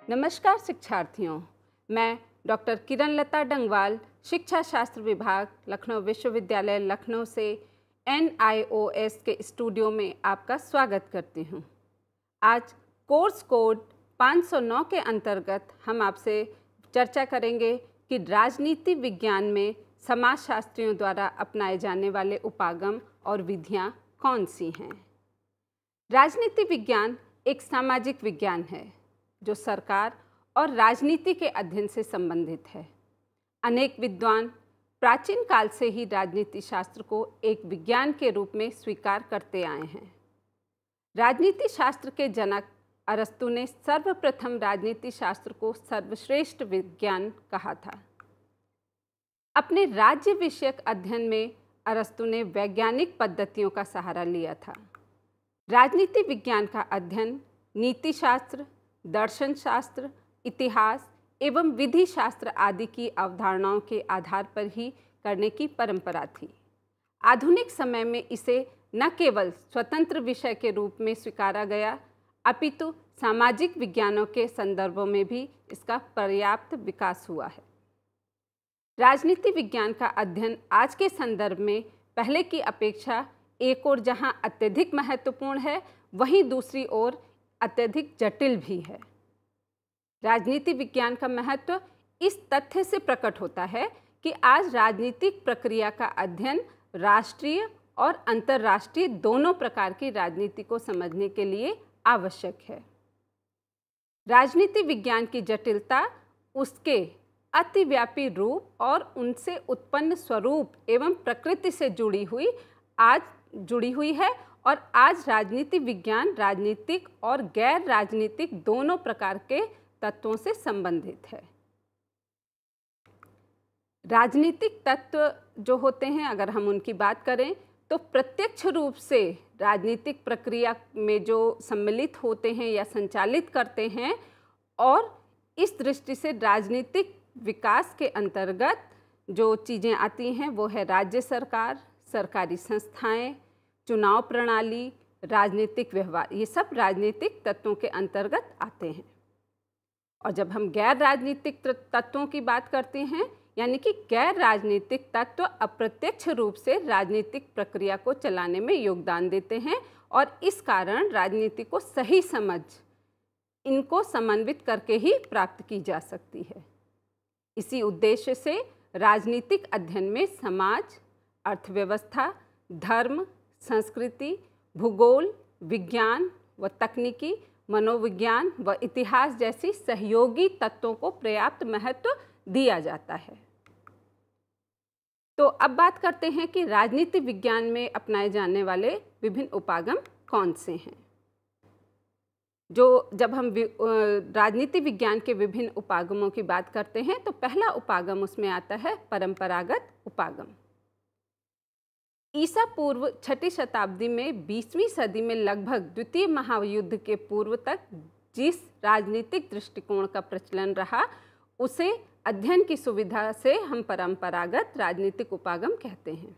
नमस्कार शिक्षार्थियों, मैं डॉक्टर किरण लता डंगवाल, शिक्षा शास्त्र विभाग, लखनऊ विश्वविद्यालय लखनऊ से NIOS के स्टूडियो में आपका स्वागत करती हूँ। आज कोर्स कोड 509 के अंतर्गत हम आपसे चर्चा करेंगे कि राजनीति विज्ञान में समाजशास्त्रियों द्वारा अपनाए जाने वाले उपागम और विधियाँ कौन सी हैं। राजनीति विज्ञान एक सामाजिक विज्ञान है जो सरकार और राजनीति के अध्ययन से संबंधित है। अनेक विद्वान प्राचीन काल से ही राजनीति शास्त्र को एक विज्ञान के रूप में स्वीकार करते आए हैं। राजनीति शास्त्र के जनक अरस्तु ने सर्वप्रथम राजनीति शास्त्र को सर्वश्रेष्ठ विज्ञान कहा था। अपने राज्य विषयक अध्ययन में अरस्तु ने वैज्ञानिक पद्धतियों का सहारा लिया था। राजनीति विज्ञान का अध्ययन नीति शास्त्र, दर्शन शास्त्र, इतिहास एवं विधि शास्त्र आदि की अवधारणाओं के आधार पर ही करने की परंपरा थी। आधुनिक समय में इसे न केवल स्वतंत्र विषय के रूप में स्वीकारा गया, अपितु सामाजिक विज्ञानों के संदर्भों में भी इसका पर्याप्त विकास हुआ है। राजनीति विज्ञान का अध्ययन आज के संदर्भ में पहले की अपेक्षा एक ओर जहाँ अत्यधिक महत्वपूर्ण है, वहीं दूसरी ओर अत्यधिक जटिल भी है। राजनीति विज्ञान का महत्व इस तथ्य से प्रकट होता है कि आज राजनीतिक प्रक्रिया का अध्ययन राष्ट्रीय और अंतर्राष्ट्रीय दोनों प्रकार की राजनीति को समझने के लिए आवश्यक है। राजनीति विज्ञान की जटिलता उसके अतिव्यापी रूप और उनसे उत्पन्न स्वरूप एवं प्रकृति से जुड़ी हुई है और आज राजनीति विज्ञान राजनीतिक और गैर राजनीतिक दोनों प्रकार के तत्वों से संबंधित है। राजनीतिक तत्व जो होते हैं, अगर हम उनकी बात करें तो प्रत्यक्ष रूप से राजनीतिक प्रक्रिया में जो सम्मिलित होते हैं या संचालित करते हैं, और इस दृष्टि से राजनीतिक विकास के अंतर्गत जो चीज़ें आती हैं वो है राज्य सरकार, सरकारी संस्थाएं, चुनाव प्रणाली, राजनीतिक व्यवहार। ये सब राजनीतिक तत्वों के अंतर्गत आते हैं। और जब हम गैर राजनीतिक तत्वों की बात करते हैं, यानी कि गैर राजनीतिक तत्व अप्रत्यक्ष रूप से राजनीतिक प्रक्रिया को चलाने में योगदान देते हैं और इस कारण राजनीति को सही समझ इनको समन्वित करके ही प्राप्त की जा सकती है। इसी उद्देश्य से राजनीतिक अध्ययन में समाज, अर्थव्यवस्था, धर्म, संस्कृति, भूगोल, विज्ञान व तकनीकी, मनोविज्ञान व इतिहास जैसी सहयोगी तत्वों को पर्याप्त महत्व दिया जाता है। तो अब बात करते हैं कि राजनीति विज्ञान में अपनाए जाने वाले विभिन्न उपागम कौन से हैं। जब हम राजनीति विज्ञान के विभिन्न उपागमों की बात करते हैं तो पहला उपागम उसमें आता है परंपरागत उपागम। ईसा पूर्व 6ठी शताब्दी में 20वीं सदी में लगभग द्वितीय महायुद्ध के पूर्व तक जिस राजनीतिक दृष्टिकोण का प्रचलन रहा, उसे अध्ययन की सुविधा से हम परंपरागत राजनीतिक उपागम कहते हैं।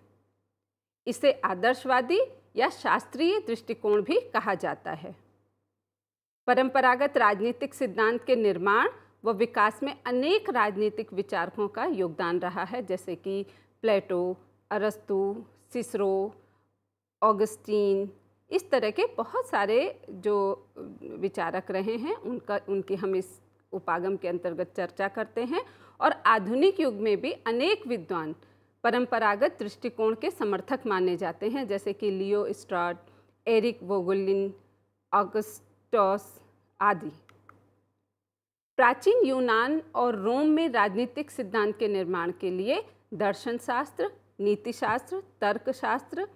इसे आदर्शवादी या शास्त्रीय दृष्टिकोण भी कहा जाता है। परंपरागत राजनीतिक सिद्धांत के निर्माण व विकास में अनेक राजनीतिक विचारकों का योगदान रहा है, जैसे कि प्लेटो, अरस्तु, सिसरो, ऑगस्टीन, इस तरह के बहुत सारे जो विचारक रहे हैं उनकी हम इस उपागम के अंतर्गत चर्चा करते हैं। और आधुनिक युग में भी अनेक विद्वान परंपरागत दृष्टिकोण के समर्थक माने जाते हैं, जैसे कि लियो स्ट्राड, एरिक वोगुलिन, ऑगस्टस आदि। प्राचीन यूनान और रोम में राजनीतिक सिद्धांत के निर्माण के लिए दर्शन शास्त्र, नीति शास्त्र, तर्कशास्त्र,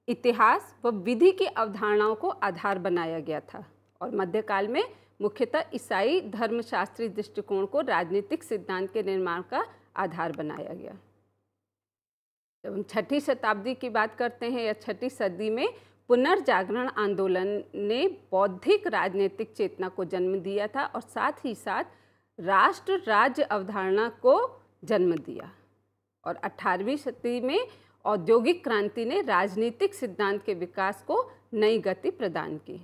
इतिहास व विधि की अवधारणाओं को आधार बनाया गया था। और मध्यकाल में मुख्यतः ईसाई धर्मशास्त्री दृष्टिकोण को राजनीतिक सिद्धांत के निर्माण का आधार बनाया गया। जब हम 6ठी शताब्दी की बात करते हैं या 6ठी सदी में पुनर्जागरण आंदोलन ने बौद्धिक राजनीतिक चेतना को जन्म दिया था और साथ ही साथ राष्ट्र राज्य अवधारणा को जन्म दिया। और 18वीं सदी में औद्योगिक क्रांति ने राजनीतिक सिद्धांत के विकास को नई गति प्रदान की।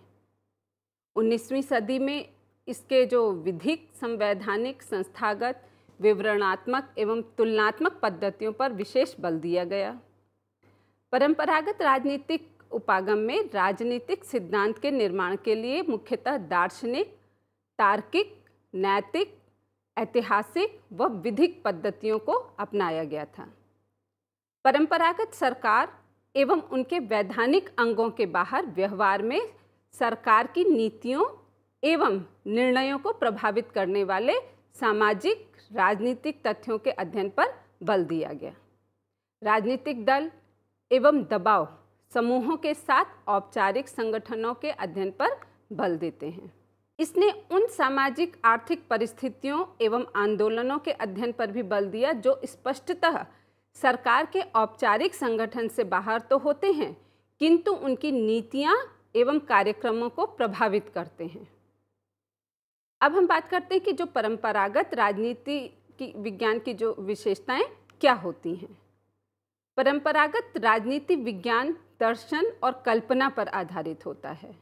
19वीं सदी में इसके जो विधिक, संवैधानिक, संस्थागत, विवरणात्मक एवं तुलनात्मक पद्धतियों पर विशेष बल दिया गया। परंपरागत राजनीतिक उपागम में राजनीतिक सिद्धांत के निर्माण के लिए मुख्यतः दार्शनिक, तार्किक, नैतिक, ऐतिहासिक व विधिक पद्धतियों को अपनाया गया था। परंपरागत सरकार एवं उनके वैधानिक अंगों के बाहर व्यवहार में सरकार की नीतियों एवं निर्णयों को प्रभावित करने वाले सामाजिक राजनीतिक तथ्यों के अध्ययन पर बल दिया गया। राजनीतिक दल एवं दबाव समूहों के साथ औपचारिक संगठनों के अध्ययन पर बल देते हैं। इसने उन सामाजिक आर्थिक परिस्थितियों एवं आंदोलनों के अध्ययन पर भी बल दिया जो स्पष्टतः सरकार के औपचारिक संगठन से बाहर तो होते हैं, किंतु उनकी नीतियां एवं कार्यक्रमों को प्रभावित करते हैं। अब हम बात करते हैं कि जो परंपरागत राजनीति की विज्ञान की जो विशेषताएं क्या होती हैं। परंपरागत राजनीति विज्ञान दर्शन और कल्पना पर आधारित होता है।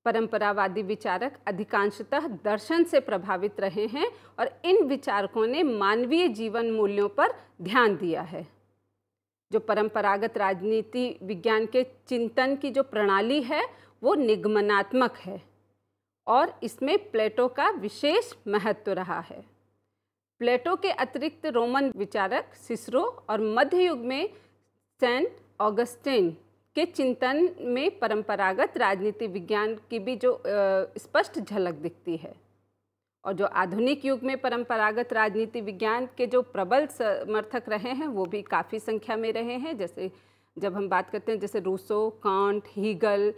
परंपरावादी विचारक अधिकांशतः दर्शन से प्रभावित रहे हैं और इन विचारकों ने मानवीय जीवन मूल्यों पर ध्यान दिया है। जो परंपरागत राजनीति विज्ञान के चिंतन की जो प्रणाली है वो निगमनात्मक है और इसमें प्लेटो का विशेष महत्व रहा है। प्लेटो के अतिरिक्त रोमन विचारक सिसरो और मध्य युग में सेंट ऑगस्टिन के चिंतन में परंपरागत राजनीति विज्ञान की भी जो स्पष्ट झलक दिखती है। और जो आधुनिक युग में परंपरागत राजनीति विज्ञान के जो प्रबल समर्थक रहे हैं वो भी काफ़ी संख्या में रहे हैं। जैसे जब हम बात करते हैं जैसे Rousseau, Kant, Hegel,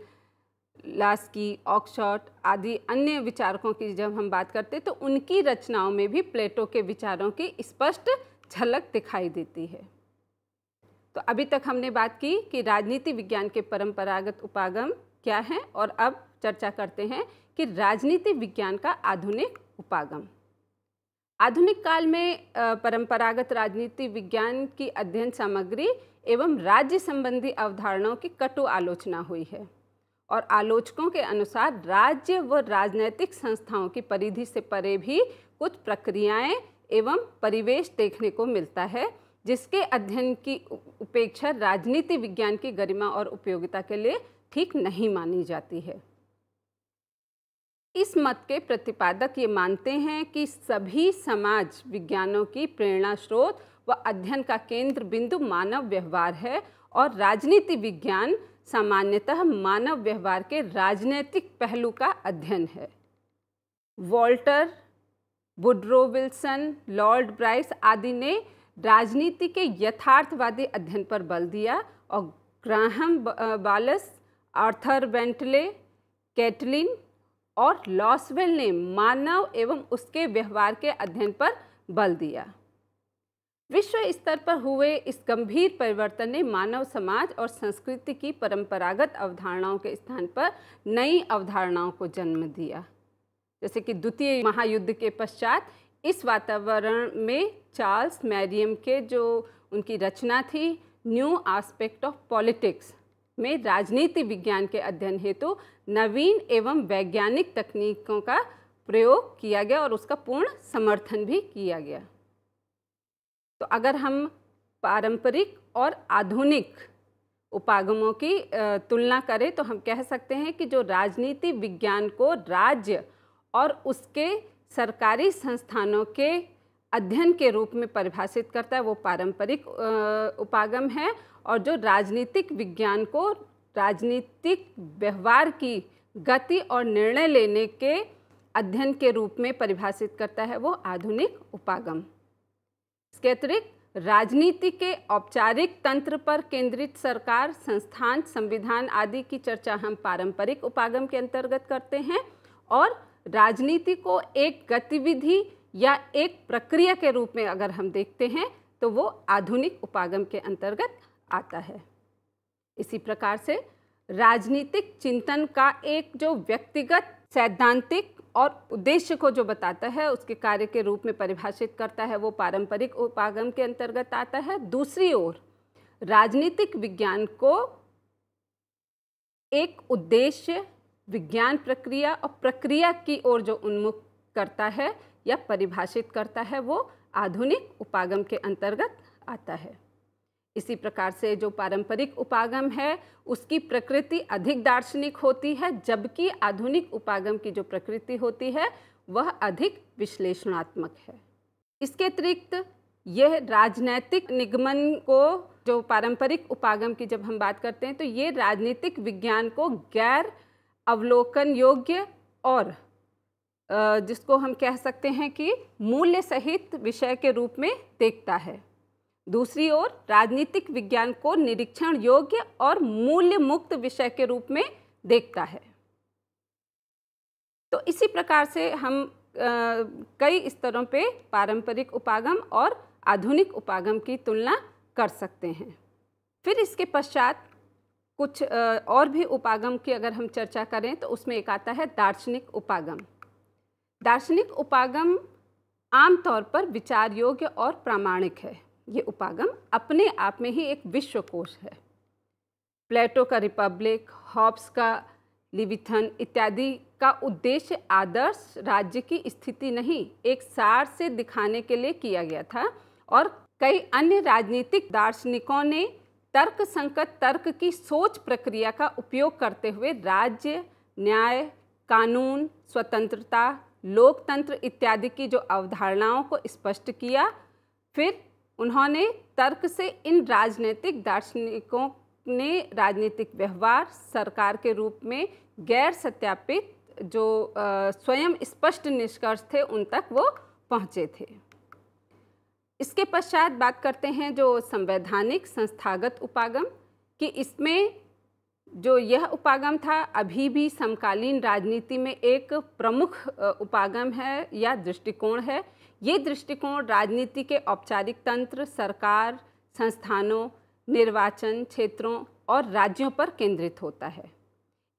Laski, Oxford आदि अन्य विचारकों की जब हम बात करते हैं तो उनकी रचनाओं में भी प्लेटो के विचारों की स्पष्ट झलक दिखाई देती है। तो अभी तक हमने बात की कि राजनीति विज्ञान के परंपरागत उपागम क्या हैं और अब चर्चा करते हैं कि राजनीति विज्ञान का आधुनिक उपागम। आधुनिक काल में परंपरागत राजनीति विज्ञान की अध्ययन सामग्री एवं राज्य संबंधी अवधारणाओं की कटु आलोचना हुई है और आलोचकों के अनुसार राज्य व राजनैतिक संस्थाओं की परिधि से परे भी कुछ प्रक्रियाएं एवं परिवेश देखने को मिलता है जिसके अध्ययन की उपेक्षा राजनीति विज्ञान की गरिमा और उपयोगिता के लिए ठीक नहीं मानी जाती है। इस मत के प्रतिपादक ये मानते हैं कि सभी समाज विज्ञानों की प्रेरणा स्रोत व अध्ययन का केंद्र बिंदु मानव व्यवहार है और राजनीति विज्ञान सामान्यतः मानव व्यवहार के राजनीतिक पहलू का अध्ययन है। Walter, Woodrow Wilson, Lord Bryce आदि ने राजनीति के यथार्थवादी अध्ययन पर बल दिया और ग्राहम बालस, आर्थर बेंटले, कैटलिन और लॉसवेल ने मानव एवं उसके व्यवहार के अध्ययन पर बल दिया। विश्व स्तर पर हुए इस गंभीर परिवर्तन ने मानव समाज और संस्कृति की परंपरागत अवधारणाओं के स्थान पर नई अवधारणाओं को जन्म दिया। जैसे कि द्वितीय महायुद्ध के पश्चात इस वातावरण में चार्ल्स मैरियम के जो उनकी रचना थी न्यू एस्पेक्ट ऑफ पॉलिटिक्स में राजनीति विज्ञान के अध्ययन हेतु नवीन एवं वैज्ञानिक तकनीकों का प्रयोग किया गया और उसका पूर्ण समर्थन भी किया गया। तो अगर हम पारंपरिक और आधुनिक उपागमों की तुलना करें तो हम कह सकते हैं कि जो राजनीति विज्ञान को राज्य और उसके सरकारी संस्थानों के अध्ययन के रूप में परिभाषित करता है वो पारंपरिक उपागम है और जो राजनीतिक विज्ञान को राजनीतिक व्यवहार की गति और निर्णय लेने के अध्ययन के रूप में परिभाषित करता है वो आधुनिक उपागम। इसके अतिरिक्त राजनीति के औपचारिक तंत्र पर केंद्रित सरकार, संस्थान, संविधान आदि की चर्चा हम पारंपरिक उपागम के अंतर्गत करते हैं और राजनीति को एक गतिविधि या एक प्रक्रिया के रूप में अगर हम देखते हैं तो वो आधुनिक उपागम के अंतर्गत आता है। इसी प्रकार से राजनीतिक चिंतन का एक जो व्यक्तिगत सैद्धांतिक और उद्देश्य को जो बताता है उसके कार्य के रूप में परिभाषित करता है वो पारंपरिक उपागम के अंतर्गत आता है। दूसरी ओर राजनीतिक विज्ञान को एक उद्देश्य, विज्ञान प्रक्रिया और प्रक्रिया की ओर जो उन्मुख करता है या परिभाषित करता है वो आधुनिक उपागम के अंतर्गत आता है। इसी प्रकार से जो पारंपरिक उपागम है उसकी प्रकृति अधिक दार्शनिक होती है, जबकि आधुनिक उपागम की जो प्रकृति होती है वह अधिक विश्लेषणात्मक है। इसके अतिरिक्त यह राजनैतिक निगमन को, जो पारंपरिक उपागम की जब हम बात करते हैं तो ये राजनीतिक विज्ञान को गैर अवलोकन योग्य और जिसको हम कह सकते हैं कि मूल्य सहित विषय के रूप में देखता है। दूसरी ओर राजनीतिक विज्ञान को निरीक्षण योग्य और मूल्य मुक्त विषय के रूप में देखता है। तो इसी प्रकार से हम कई स्तरों पे पारंपरिक उपागम और आधुनिक उपागम की तुलना कर सकते हैं। फिर इसके पश्चात कुछ और भी उपागम की अगर हम चर्चा करें तो उसमें एक आता है दार्शनिक उपागम। दार्शनिक उपागम आमतौर पर विचार योग्य और प्रामाणिक है। ये उपागम अपने आप में ही एक विश्वकोश है। प्लेटो का रिपब्लिक, हॉब्स का लिविथन इत्यादि का उद्देश्य आदर्श राज्य की स्थिति नहीं, एक सार से दिखाने के लिए किया गया था और कई अन्य राजनीतिक दार्शनिकों ने तर्क संगत तर्क की सोच प्रक्रिया का उपयोग करते हुए राज्य, न्याय, कानून, स्वतंत्रता, लोकतंत्र इत्यादि की जो अवधारणाओं को स्पष्ट किया। फिर उन्होंने तर्क से इन राजनीतिक दार्शनिकों ने राजनीतिक व्यवहार सरकार के रूप में गैर सत्यापित जो स्वयं स्पष्ट निष्कर्ष थे उन तक वो पहुँचे थे। इसके पश्चात बात करते हैं जो संवैधानिक संस्थागत उपागम कि इसमें जो यह उपागम था अभी भी समकालीन राजनीति में एक प्रमुख उपागम है या दृष्टिकोण है। ये दृष्टिकोण राजनीति के औपचारिक तंत्र, सरकार, संस्थानों, निर्वाचन क्षेत्रों और राज्यों पर केंद्रित होता है।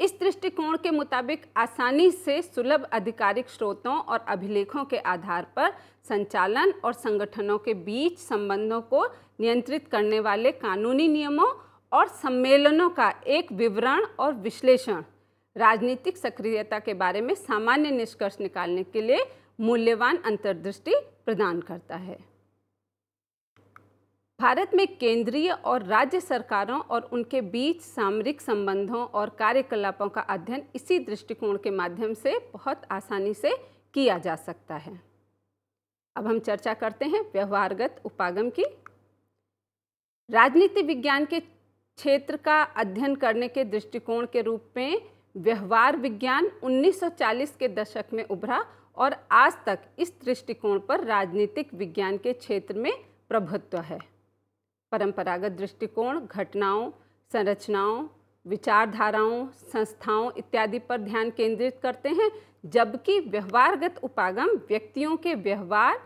इस दृष्टिकोण के मुताबिक आसानी से सुलभ आधिकारिक स्रोतों और अभिलेखों के आधार पर संचालन और संगठनों के बीच संबंधों को नियंत्रित करने वाले कानूनी नियमों और सम्मेलनों का एक विवरण और विश्लेषण राजनीतिक सक्रियता के बारे में सामान्य निष्कर्ष निकालने के लिए मूल्यवान अंतर्दृष्टि प्रदान करता है। भारत में केंद्रीय और राज्य सरकारों और उनके बीच सामरिक संबंधों और कार्यकलापों का अध्ययन इसी दृष्टिकोण के माध्यम से बहुत आसानी से किया जा सकता है। अब हम चर्चा करते हैं व्यवहारगत उपागम की। राजनीति विज्ञान के क्षेत्र का अध्ययन करने के दृष्टिकोण के रूप में व्यवहार विज्ञान 1940 के दशक में उभरा और आज तक इस दृष्टिकोण पर राजनीतिक विज्ञान के क्षेत्र में प्रभुत्व है। परंपरागत दृष्टिकोण घटनाओं, संरचनाओं, विचारधाराओं, संस्थाओं इत्यादि पर ध्यान केंद्रित करते हैं, जबकि व्यवहारगत उपागम व्यक्तियों के व्यवहार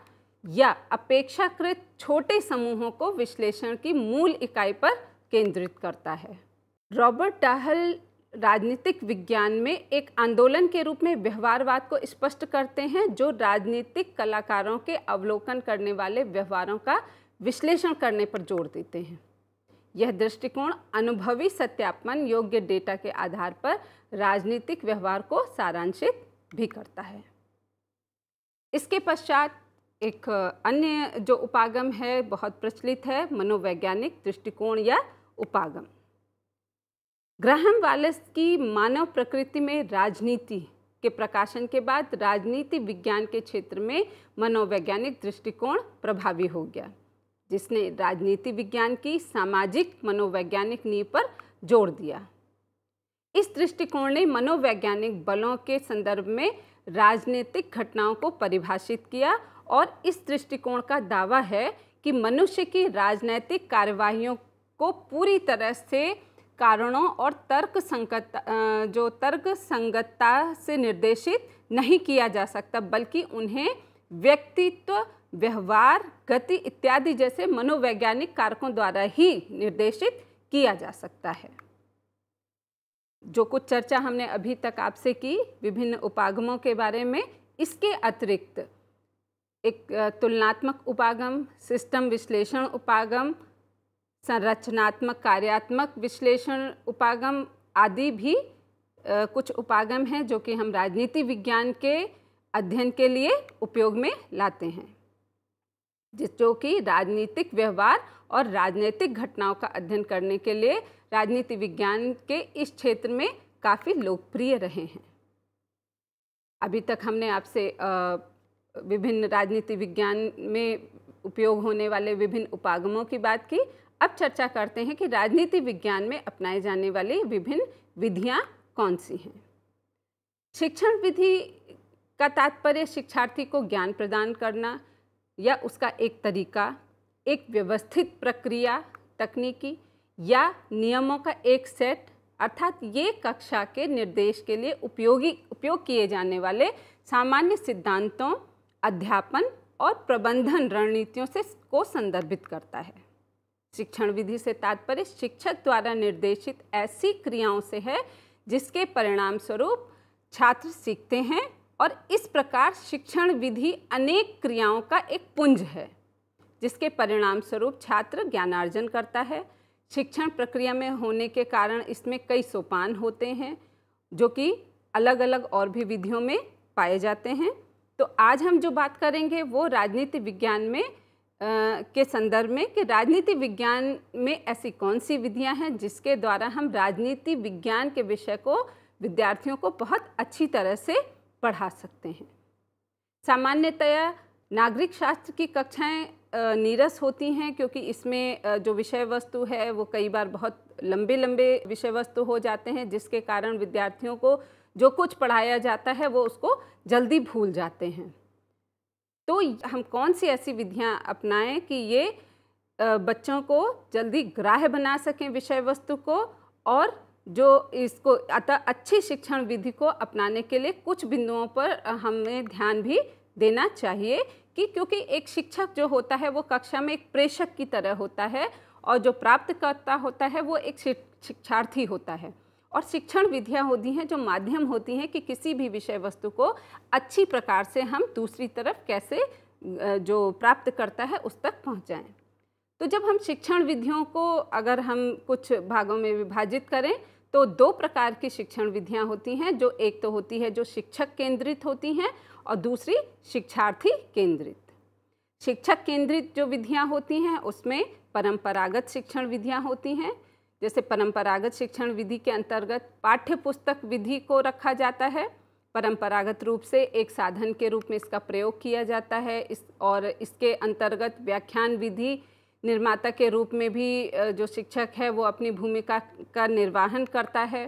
या अपेक्षाकृत छोटे समूहों को विश्लेषण की मूल इकाई पर केंद्रित करता है। रॉबर्ट डाहल राजनीतिक विज्ञान में एक आंदोलन के रूप में व्यवहारवाद को स्पष्ट करते हैं, जो राजनीतिक कलाकारों के अवलोकन करने वाले व्यवहारों का विश्लेषण करने पर जोर देते हैं। यह दृष्टिकोण अनुभवी सत्यापन योग्य डेटा के आधार पर राजनीतिक व्यवहार को सारांशित भी करता है। इसके पश्चात एक अन्य जो उपागम है बहुत प्रचलित है, मनोवैज्ञानिक दृष्टिकोण या उपागम। ग्राहम वालेस की मानव प्रकृति में राजनीति के प्रकाशन के बाद राजनीति विज्ञान के क्षेत्र में मनोवैज्ञानिक दृष्टिकोण प्रभावी हो गया, जिसने राजनीति विज्ञान की सामाजिक मनोवैज्ञानिक नींव पर जोर दिया। इस दृष्टिकोण ने मनोवैज्ञानिक बलों के संदर्भ में राजनीतिक घटनाओं को परिभाषित किया और इस दृष्टिकोण का दावा है कि मनुष्य की राजनैतिक कार्यवाहियों को पूरी तरह से कारणों और तर्क संगतता से निर्देशित नहीं किया जा सकता, बल्कि उन्हें व्यक्तित्व, व्यवहार, गति इत्यादि जैसे मनोवैज्ञानिक कारकों द्वारा ही निर्देशित किया जा सकता है। जो कुछ चर्चा हमने अभी तक आपसे की विभिन्न उपागमों के बारे में, इसके अतिरिक्त एक तुलनात्मक उपागम, सिस्टम विश्लेषण उपागम, संरचनात्मक कार्यात्मक विश्लेषण उपागम आदि भी कुछ उपागम हैं जो कि हम राजनीति विज्ञान के अध्ययन के लिए उपयोग में लाते हैं, जो कि राजनीतिक व्यवहार और राजनीतिक घटनाओं का अध्ययन करने के लिए राजनीति विज्ञान के इस क्षेत्र में काफ़ी लोकप्रिय रहे हैं। अभी तक हमने आपसे विभिन्न राजनीति विज्ञान में उपयोग होने वाले विभिन्न उपागमों की बात की। अब चर्चा करते हैं कि राजनीति विज्ञान में अपनाए जाने वाली विभिन्न विधियां कौन सी हैं। शिक्षण विधि का तात्पर्य शिक्षार्थी को ज्ञान प्रदान करना या उसका एक तरीका, एक व्यवस्थित प्रक्रिया, तकनीकी या नियमों का एक सेट, अर्थात ये कक्षा के निर्देश के लिए उपयोग किए जाने वाले सामान्य सिद्धांतों, अध्यापन और प्रबंधन रणनीतियों को संदर्भित करता है। शिक्षण विधि से तात्पर्य शिक्षक द्वारा निर्देशित ऐसी क्रियाओं से है जिसके परिणाम स्वरूप छात्र सीखते हैं, और इस प्रकार शिक्षण विधि अनेक क्रियाओं का एक पुंज है जिसके परिणाम स्वरूप छात्र ज्ञानार्जन करता है। शिक्षण प्रक्रिया में होने के कारण इसमें कई सोपान होते हैं जो कि अलग अलग और भी विधियों में पाए जाते हैं। तो आज हम जो बात करेंगे वो राजनीति विज्ञान में के संदर्भ में कि राजनीति विज्ञान में ऐसी कौन सी विधियां हैं जिसके द्वारा हम राजनीति विज्ञान के विषय को विद्यार्थियों को बहुत अच्छी तरह से पढ़ा सकते हैं। सामान्यतया नागरिक शास्त्र की कक्षाएं नीरस होती हैं क्योंकि इसमें जो विषय वस्तु है वो कई बार बहुत लंबे विषय वस्तु हो जाते हैं, जिसके कारण विद्यार्थियों को जो कुछ पढ़ाया जाता है वो उसको जल्दी भूल जाते हैं। तो हम कौन सी ऐसी विधियां अपनाएं कि ये बच्चों को जल्दी ग्राह्य बना सकें विषय वस्तु को, और जो इसको अतः अच्छी शिक्षण विधि को अपनाने के लिए कुछ बिंदुओं पर हमें ध्यान भी देना चाहिए कि क्योंकि एक शिक्षक जो होता है वो कक्षा में एक प्रेषक की तरह होता है और जो प्राप्तकर्ता होता है वो एक शिक्षार्थी होता है, और शिक्षण विधियां होती हैं जो माध्यम होती हैं कि किसी भी विषय वस्तु को अच्छी प्रकार से हम दूसरी तरफ कैसे जो प्राप्त करता है उस तक पहुंचाएं। तो जब हम शिक्षण विधियों को अगर हम कुछ भागों में विभाजित करें तो दो प्रकार की शिक्षण विधियां होती हैं, जो एक तो होती है जो शिक्षक केंद्रित होती हैं और दूसरी शिक्षार्थी केंद्रित। शिक्षक केंद्रित जो विधियां होती हैं उसमें परंपरागत शिक्षण विधियां होती हैं। जैसे परंपरागत शिक्षण विधि के अंतर्गत पाठ्य पुस्तक विधि को रखा जाता है। परंपरागत रूप से एक साधन के रूप में इसका प्रयोग किया जाता है और इसके अंतर्गत व्याख्यान विधि निर्माता के रूप में भी जो शिक्षक है वो अपनी भूमिका का निर्वहन करता है।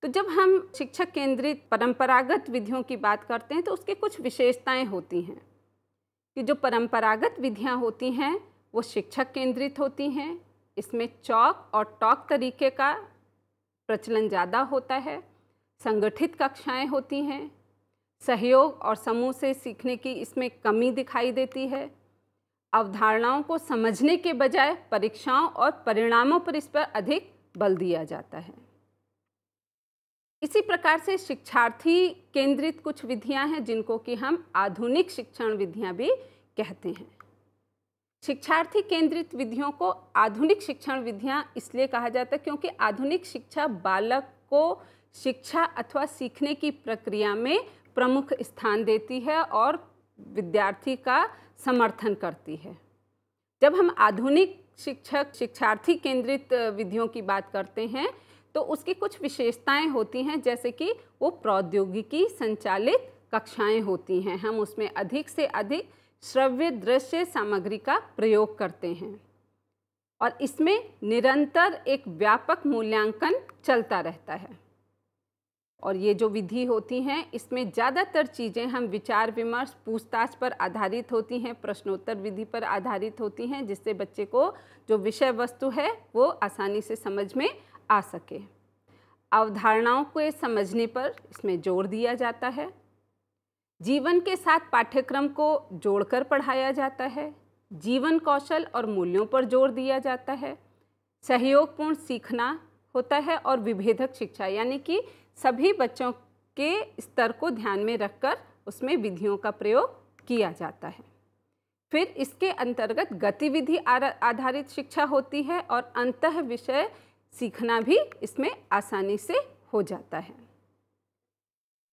तो जब हम शिक्षक केंद्रित परंपरागत विधियों की बात करते हैं तो उसके कुछ विशेषताएं होती हैं कि जो परंपरागत विधियां होती हैं वो शिक्षक केंद्रित होती हैं। इसमें चॉक और टॉक तरीके का प्रचलन ज़्यादा होता है। संगठित कक्षाएं होती हैं। सहयोग और समूह से सीखने की इसमें कमी दिखाई देती है। अवधारणाओं को समझने के बजाय परीक्षाओं और परिणामों पर इस पर अधिक बल दिया जाता है। इसी प्रकार से शिक्षार्थी केंद्रित कुछ विधियां हैं जिनको कि हम आधुनिक शिक्षण विधियां भी कहते हैं। शिक्षार्थी केंद्रित विधियों को आधुनिक शिक्षण विधियां इसलिए कहा जाता है क्योंकि आधुनिक शिक्षा बालक को शिक्षा अथवा सीखने की प्रक्रिया में प्रमुख स्थान देती है और विद्यार्थी का समर्थन करती है। जब हम आधुनिक शिक्षार्थी केंद्रित विधियों की बात करते हैं तो उसकी कुछ विशेषताएं होती हैं, जैसे कि वो प्रौद्योगिकी संचालित कक्षाएं होती हैं। हम उसमें अधिक से अधिक श्रव्य दृश्य सामग्री का प्रयोग करते हैं और इसमें निरंतर एक व्यापक मूल्यांकन चलता रहता है। और ये जो विधि होती हैं इसमें ज़्यादातर चीज़ें हम विचार विमर्श पूछताछ पर आधारित होती हैं, प्रश्नोत्तर विधि पर आधारित होती हैं, जिससे बच्चे को जो विषय वस्तु है वो आसानी से समझ में आ सके। अवधारणाओं को समझने पर इसमें जोर दिया जाता है। जीवन के साथ पाठ्यक्रम को जोड़कर पढ़ाया जाता है। जीवन कौशल और मूल्यों पर जोर दिया जाता है। सहयोगपूर्ण सीखना होता है और विभेदक शिक्षा, यानी कि सभी बच्चों के स्तर को ध्यान में रखकर उसमें विधियों का प्रयोग किया जाता है। फिर इसके अंतर्गत गतिविधि आधारित शिक्षा होती है और अंतः विषय सीखना भी इसमें आसानी से हो जाता है।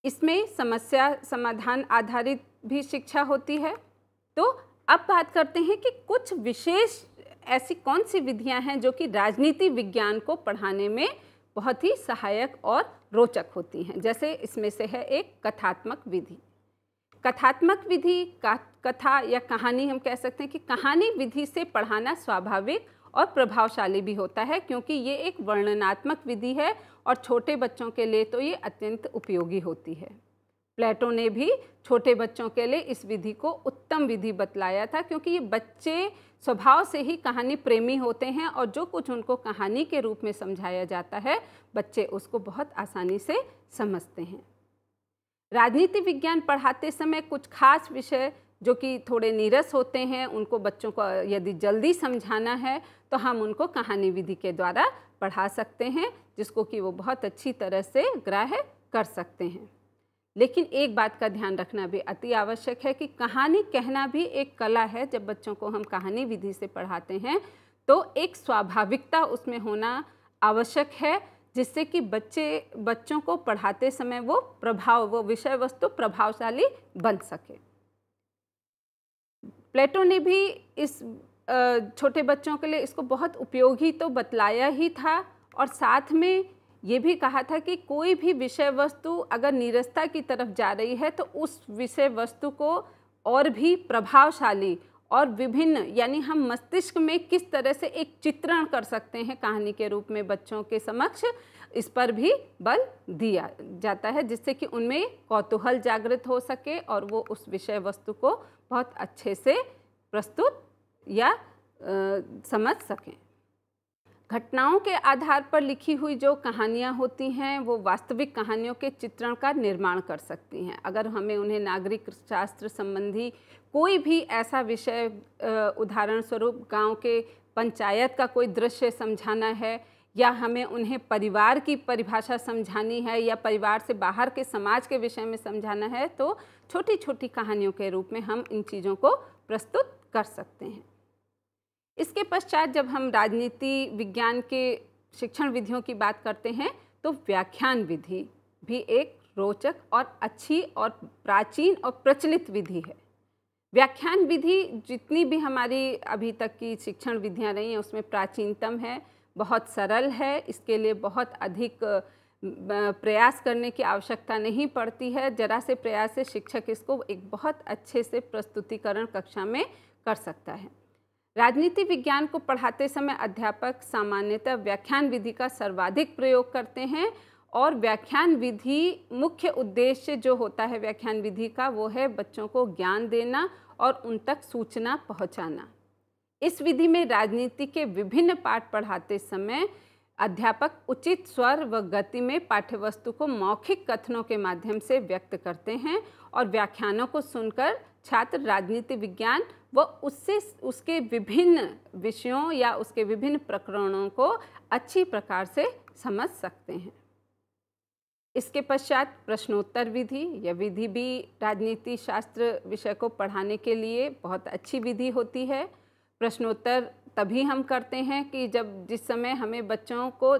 इसमें समस्या समाधान आधारित भी शिक्षा होती है। तो अब बात करते हैं कि कुछ विशेष ऐसी कौन सी विधियां हैं जो कि राजनीति विज्ञान को पढ़ाने में बहुत ही सहायक और रोचक होती हैं। जैसे इसमें से है एक कथात्मक विधि। कथात्मक विधि कथा या कहानी हम कह सकते हैं कि कहानी विधि से पढ़ाना स्वाभाविक और प्रभावशाली भी होता है, क्योंकि ये एक वर्णनात्मक विधि है और छोटे बच्चों के लिए तो ये अत्यंत उपयोगी होती है। प्लेटो ने भी छोटे बच्चों के लिए इस विधि को उत्तम विधि बतलाया था, क्योंकि ये बच्चे स्वभाव से ही कहानी प्रेमी होते हैं और जो कुछ उनको कहानी के रूप में समझाया जाता है बच्चे उसको बहुत आसानी से समझते हैं। राजनीति विज्ञान पढ़ाते समय कुछ खास विषय जो कि थोड़े नीरस होते हैं, उनको बच्चों को यदि जल्दी समझाना है तो हम उनको कहानी विधि के द्वारा पढ़ा सकते हैं, जिसको कि वो बहुत अच्छी तरह से ग्राह्य कर सकते हैं। लेकिन एक बात का ध्यान रखना भी अति आवश्यक है कि कहानी कहना भी एक कला है। जब बच्चों को हम कहानी विधि से पढ़ाते हैं तो एक स्वाभाविकता उसमें होना आवश्यक है, जिससे कि बच्चों को पढ़ाते समय वो विषय वस्तु प्रभावशाली बन सके। प्लेटो ने भी इस छोटे बच्चों के लिए इसको बहुत उपयोगी तो बतलाया ही था, और साथ में ये भी कहा था कि कोई भी विषय वस्तु अगर नीरसता की तरफ जा रही है तो उस विषय वस्तु को और भी प्रभावशाली और विभिन्न, यानी हम मस्तिष्क में किस तरह से एक चित्रण कर सकते हैं कहानी के रूप में बच्चों के समक्ष, इस पर भी बल दिया जाता है, जिससे कि उनमें कौतूहल जागृत हो सके और वो उस विषय वस्तु को बहुत अच्छे से प्रस्तुत या समझ सकें। घटनाओं के आधार पर लिखी हुई जो कहानियाँ होती हैं वो वास्तविक कहानियों के चित्रण का निर्माण कर सकती हैं। अगर हमें उन्हें नागरिक शास्त्र संबंधी कोई भी ऐसा विषय, उदाहरण स्वरूप गांव के पंचायत का कोई दृश्य समझाना है, या हमें उन्हें परिवार की परिभाषा समझानी है, या परिवार से बाहर के समाज के विषय में समझाना है, तो छोटी छोटी कहानियों के रूप में हम इन चीज़ों को प्रस्तुत कर सकते हैं। इसके पश्चात जब हम राजनीति विज्ञान के शिक्षण विधियों की बात करते हैं तो व्याख्यान विधि भी एक रोचक और अच्छी और प्राचीन और प्रचलित विधि है। व्याख्यान विधि जितनी भी हमारी अभी तक की शिक्षण विधियां रही हैं उसमें प्राचीनतम है, बहुत सरल है, इसके लिए बहुत अधिक प्रयास करने की आवश्यकता नहीं पड़ती है। जरा से प्रयास से शिक्षक इसको एक बहुत अच्छे से प्रस्तुतिकरण कक्षा में कर सकता है। राजनीति विज्ञान को पढ़ाते समय अध्यापक सामान्यतः व्याख्यान विधि का सर्वाधिक प्रयोग करते हैं, और व्याख्यान विधि मुख्य उद्देश्य जो होता है व्याख्यान विधि का वो है बच्चों को ज्ञान देना और उन तक सूचना पहुंचाना। इस विधि में राजनीति के विभिन्न पाठ पढ़ाते समय अध्यापक उचित स्वर व गति में पाठ्यवस्तु को मौखिक कथनों के माध्यम से व्यक्त करते हैं, और व्याख्यानों को सुनकर छात्र राजनीति विज्ञान व उसके विभिन्न विषयों या उसके विभिन्न प्रकरणों को अच्छी प्रकार से समझ सकते हैं। इसके पश्चात प्रश्नोत्तर विधि, यह विधि भी राजनीति शास्त्र विषय को पढ़ाने के लिए बहुत अच्छी विधि होती है। प्रश्नोत्तर तभी हम करते हैं कि जिस समय हमें बच्चों को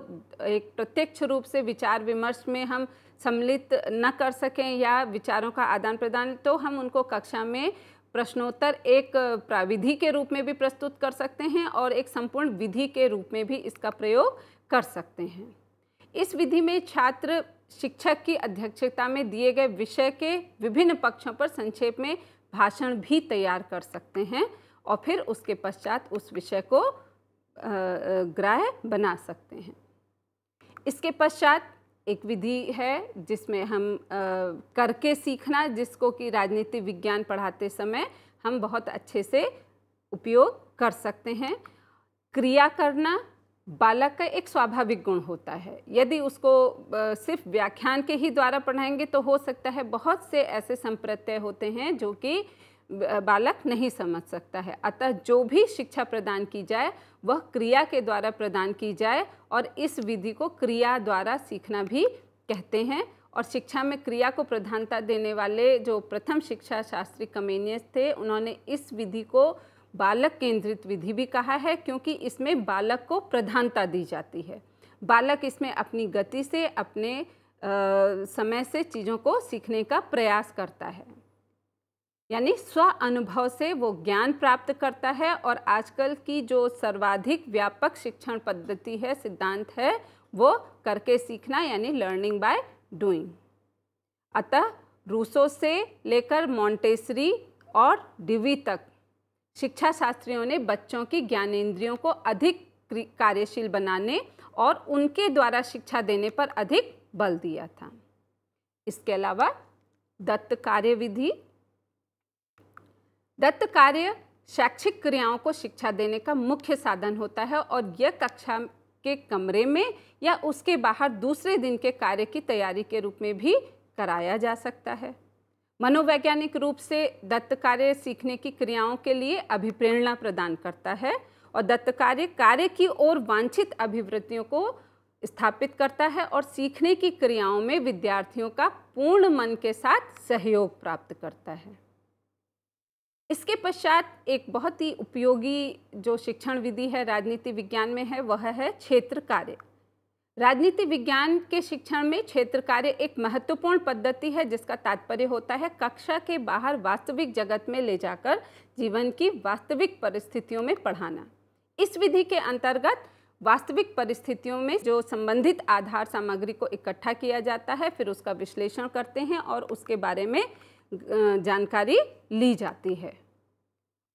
एक प्रत्यक्ष रूप से विचार विमर्श में हम सम्मिलित न कर सकें या विचारों का आदान प्रदान, तो हम उनको कक्षा में प्रश्नोत्तर एक प्राविधि के रूप में भी प्रस्तुत कर सकते हैं और एक संपूर्ण विधि के रूप में भी इसका प्रयोग कर सकते हैं। इस विधि में छात्र शिक्षक की अध्यक्षता में दिए गए विषय के विभिन्न पक्षों पर संक्षेप में भाषण भी तैयार कर सकते हैं और फिर उसके पश्चात उस विषय को ग्राह्य बना सकते हैं। इसके पश्चात एक विधि है जिसमें हम करके सीखना, जिसको कि राजनीति विज्ञान पढ़ाते समय हम बहुत अच्छे से उपयोग कर सकते हैं। क्रिया करना बालक का एक स्वाभाविक गुण होता है। यदि उसको सिर्फ व्याख्यान के ही द्वारा पढ़ाएंगे तो हो सकता है बहुत से ऐसे संप्रत्यय होते हैं जो कि बालक नहीं समझ सकता है। अतः जो भी शिक्षा प्रदान की जाए वह क्रिया के द्वारा प्रदान की जाए, और इस विधि को क्रिया द्वारा सीखना भी कहते हैं। और शिक्षा में क्रिया को प्रधानता देने वाले जो प्रथम शिक्षा शास्त्री कमेनियस थे, उन्होंने इस विधि को बालक केंद्रित विधि भी कहा है, क्योंकि इसमें बालक को प्रधानता दी जाती है। बालक इसमें अपनी गति से, अपने समय से चीज़ों को सीखने का प्रयास करता है, यानी स्व अनुभव से वो ज्ञान प्राप्त करता है। और आजकल की जो सर्वाधिक व्यापक शिक्षण पद्धति है, सिद्धांत है, वो करके सीखना यानी लर्निंग बाय डूइंग। अतः रूसो से लेकर मॉन्टेसरी और डिवी तक शिक्षा शास्त्रियों ने बच्चों की ज्ञानेंद्रियों को अधिक कार्यशील बनाने और उनके द्वारा शिक्षा देने पर अधिक बल दिया था। इसके अलावा दत्त कार्य विधि, दत्त कार्य शैक्षिक क्रियाओं को शिक्षा देने का मुख्य साधन होता है और यह कक्षा के कमरे में या उसके बाहर दूसरे दिन के कार्य की तैयारी के रूप में भी कराया जा सकता है। मनोवैज्ञानिक रूप से दत्त कार्य सीखने की क्रियाओं के लिए अभिप्रेरणा प्रदान करता है और दत्त कार्य की ओर वांछित अभिवृत्तियों को स्थापित करता है और सीखने की क्रियाओं में विद्यार्थियों का पूर्ण मन के साथ सहयोग प्राप्त करता है। इसके पश्चात एक बहुत ही उपयोगी जो शिक्षण विधि है राजनीति विज्ञान में है, वह है क्षेत्र कार्य। राजनीति विज्ञान के शिक्षण में क्षेत्र कार्य एक महत्वपूर्ण पद्धति है जिसका तात्पर्य होता है कक्षा के बाहर वास्तविक जगत में ले जाकर जीवन की वास्तविक परिस्थितियों में पढ़ाना। इस विधि के अंतर्गत वास्तविक परिस्थितियों में जो संबंधित आधार सामग्री को इकट्ठा किया जाता है, फिर उसका विश्लेषण करते हैं और उसके बारे में जानकारी ली जाती है।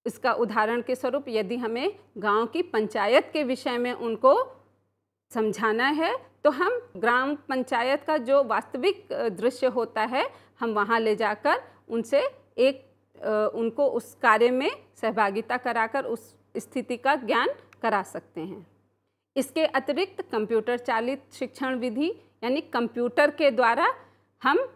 इसका उदाहरण के स्वरूप यदि हमें गांव की पंचायत के विषय में उनको समझाना है तो हम ग्राम पंचायत का जो वास्तविक दृश्य होता है हम वहां ले जाकर उनसे उनको उस कार्य में सहभागिता कराकर उस स्थिति का ज्ञान करा सकते हैं। इसके अतिरिक्त कंप्यूटर चालित शिक्षण विधि यानी कंप्यूटर के द्वारा हम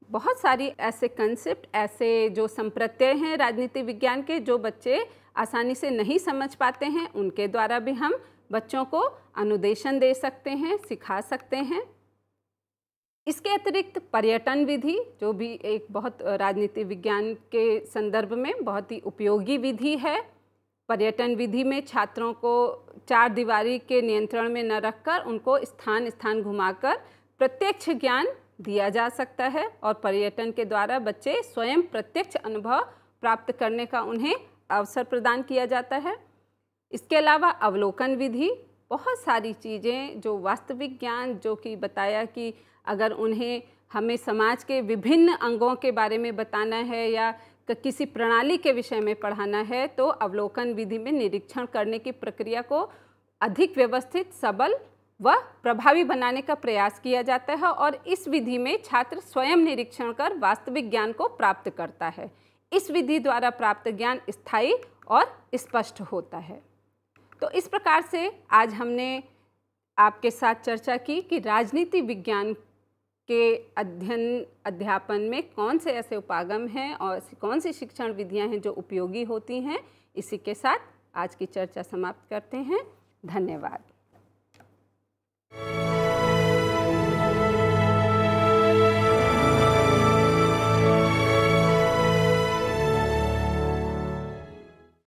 बहुत सारी ऐसे कंसेप्ट, ऐसे जो संप्रत्यय हैं राजनीति विज्ञान के जो बच्चे आसानी से नहीं समझ पाते हैं, उनके द्वारा भी हम बच्चों को अनुदेशन दे सकते हैं, सिखा सकते हैं। इसके अतिरिक्त पर्यटन विधि जो भी एक बहुत राजनीति विज्ञान के संदर्भ में बहुत ही उपयोगी विधि है। पर्यटन विधि में छात्रों को चार दीवारी के नियंत्रण में न रखकर उनको स्थान स्थान घुमाकर प्रत्यक्ष ज्ञान दिया जा सकता है और पर्यटन के द्वारा बच्चे स्वयं प्रत्यक्ष अनुभव प्राप्त करने का उन्हें अवसर प्रदान किया जाता है। इसके अलावा अवलोकन विधि, बहुत सारी चीज़ें जो वास्तविक ज्ञान जो कि बताया कि अगर उन्हें हमें समाज के विभिन्न अंगों के बारे में बताना है या किसी प्रणाली के विषय में पढ़ाना है तो अवलोकन विधि में निरीक्षण करने की प्रक्रिया को अधिक व्यवस्थित, सबल व प्रभावी बनाने का प्रयास किया जाता है और इस विधि में छात्र स्वयं निरीक्षण कर वास्तविक ज्ञान को प्राप्त करता है। इस विधि द्वारा प्राप्त ज्ञान स्थायी और स्पष्ट होता है। तो इस प्रकार से आज हमने आपके साथ चर्चा की कि राजनीति विज्ञान के अध्यापन में कौन से ऐसे उपागम हैं और कौन सी शिक्षण विधियां हैं जो उपयोगी होती हैं। इसी के साथ आज की चर्चा समाप्त करते हैं। धन्यवाद।